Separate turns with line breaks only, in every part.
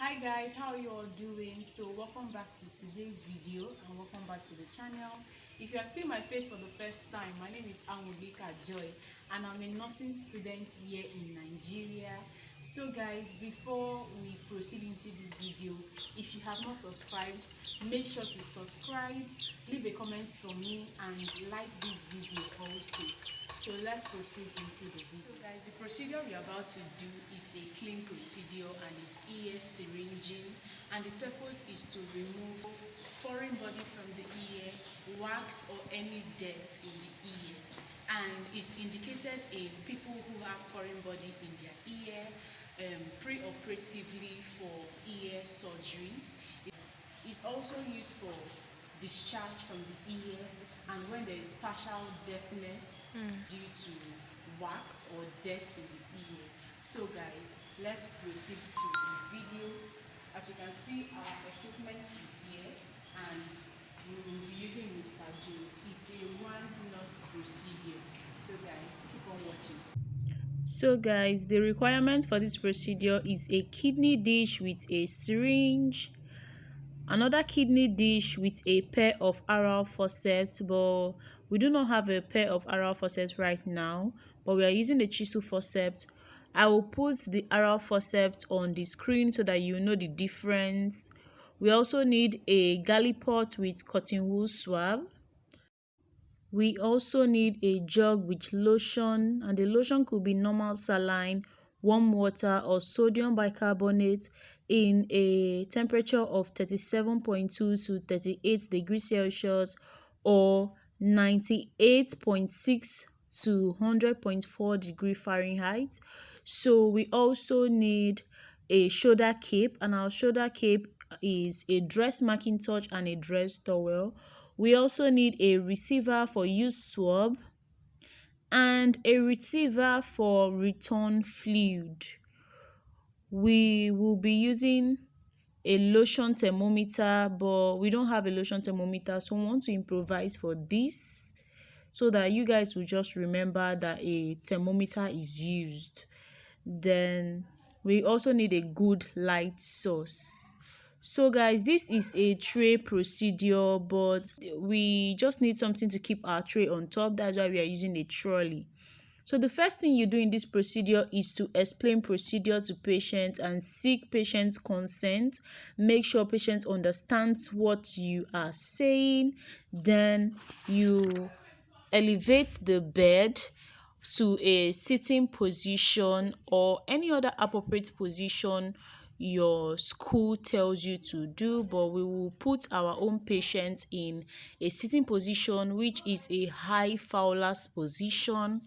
Hi guys, how are you all doing? So welcome back to today's video and welcome back to the channel. If you are seeing my face for the first time, my name is Amulika Joy and I'm a nursing student here in Nigeria. So guys, before we proceed into this video, if you have not subscribed, make sure to subscribe, leave a comment for me and like this video also. So let's proceed into the video. So guys, the procedure we are about to do is a clean procedure and it's ear syringing, and the purpose is to remove foreign body from the ear, wax or any dirt in the ear, and is indicated in people who have foreign body in their ear, pre-operatively for ear surgeries. It's also used for discharge from the ear and when there is partial deafness due to wax or dirt in the ear. So guys, let's proceed to the video. As you can see, our equipment is here and we will be using Mr. Jones. It's a one nurse procedure. So guys, keep on watching. So guys, the requirement for this procedure is a kidney dish with a syringe, another kidney dish with a pair of oral forceps, but we do not have a pair of oral forceps right now, but we are using the chisel forceps. I will put the oral forceps on the screen so that you know the difference. We also need a gallipot with cotton wool swab. We also need a jug with lotion, and the lotion could be normal saline, warm water or sodium bicarbonate in a temperature of 37.2 to 38 degrees Celsius or 98.6 to 100.4 degree Fahrenheit. So we also need a shoulder cape, and our shoulder cape is a dress Macintosh and a dress towel. We also need a receiver for use swab and a receiver for return fluid. We will be using a lotion thermometer, but we don't have a lotion thermometer, so we want to improvise for this so that you guys will just remember that a thermometer is used. Then we also need a good light source. So guys, this is a tray procedure, but we just need something to keep our tray on top. That's why we are using a trolley. So the first thing you do in this procedure is to explain procedure to patients and seek patients' consent. Make sure patients understand what you are saying. Then you elevate the bed to a sitting position or any other appropriate position your school tells you to do, but we will put our own patient in a sitting position, which is a high Fowler's position.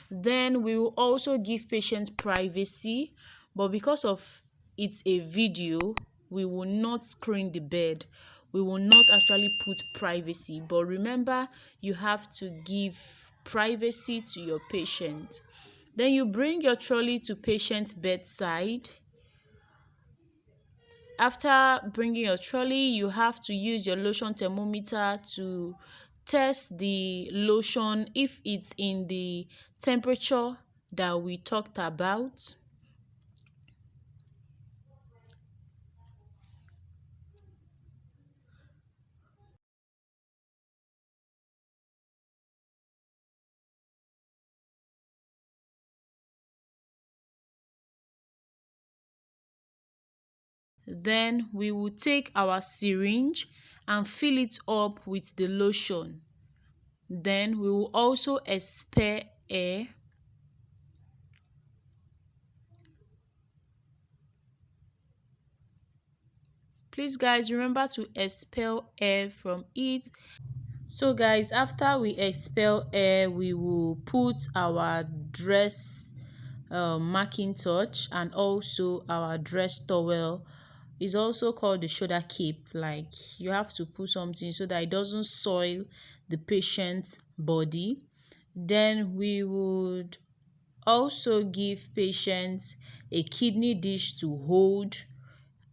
Then we will also give patients privacy, but because of it's a video, we will not screen the bed. We will not actually put privacy, but remember, you have to give privacy to your patient. Then you bring your trolley to patient's bedside. After bringing your trolley, you have to use your lotion thermometer to test the lotion if it's in the temperature that we talked about. Then we will take our syringe and fill it up with the lotion. Then we will also expel air. Please guys, remember to expel air from it. So guys, after we expel air, we will put our dress Macintosh and also our dress towel. Is also called the shoulder cape. Like, you have to put something so that it doesn't soil the patient's body. Then we would also give patients a kidney dish to hold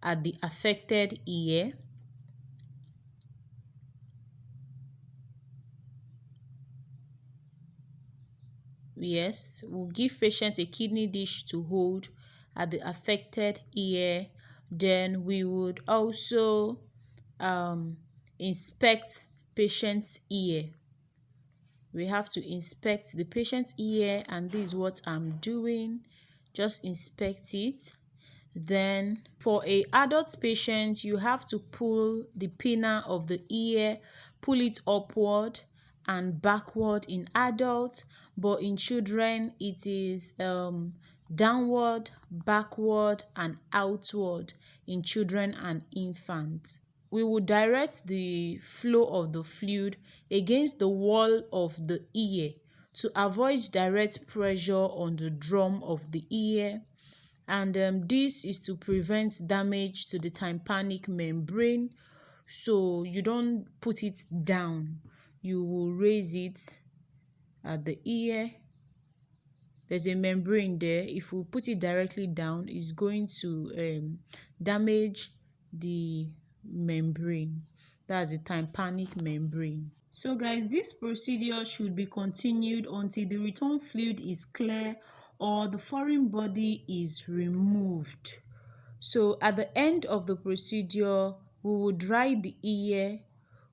at the affected ear. Yes, we'll give patients a kidney dish to hold at the affected ear. Then we would also inspect patient's ear. We have to inspect the patient's ear, and this is what I'm doing. Just inspect it. Then for a adult patient, you have to pull the pinna of the ear, pull it upward and backward in adults, but in children it is downward, backward and outward in children and infants. We will direct the flow of the fluid against the wall of the ear to avoid direct pressure on the drum of the ear, and this is to prevent damage to the tympanic membrane. So you don't put it down, you will raise it at the ear. There's a membrane there. If we put it directly down, it's going to damage the membrane. That's the tympanic membrane. So guys, this procedure should be continued until the return fluid is clear or the foreign body is removed. So at the end of the procedure, we will dry the ear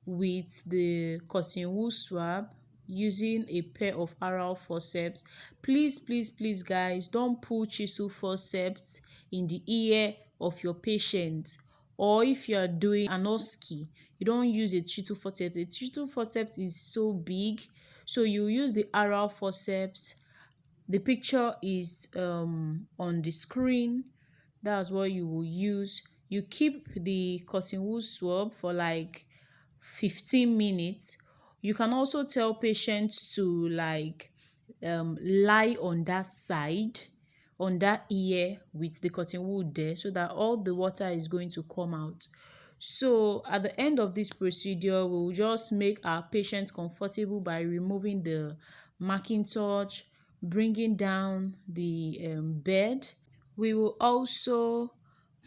with the cotton wool swab using a pair of oral forceps. Please guys, don't put chisel forceps in the ear of your patient. Or if you are doing an OSCE, you don't use a chisel forceps. The chisel forceps is so big, so you use the oral forceps. The picture is on the screen. That's what you will use. You keep the cotton wool swab for like 15 minutes. You can also tell patients to lie on that side, on that ear with the cotton wool there, so that all the water is going to come out. So at the end of this procedure, we will just make our patient comfortable by removing the Macintosh, bringing down the bed. We will also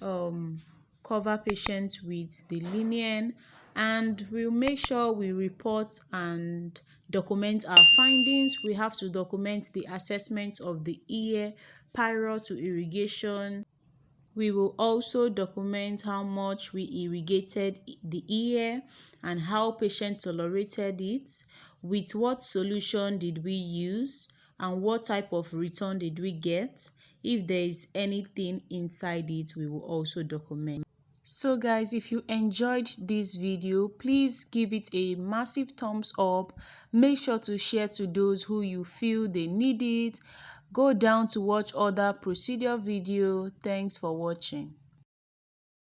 cover patients with the linen, and we'll make sure we report and document our findings. We have to document the assessment of the ear prior to irrigation. We will also document how much we irrigated the ear and how patient tolerated it, with what solution did we use, and what type of return did we get. If there is anything inside it, we will also document. So guys, if you enjoyed this video, please give it a massive thumbs up. Make sure to share to those who you feel they need it. Go down to watch other procedure video. Thanks for watching.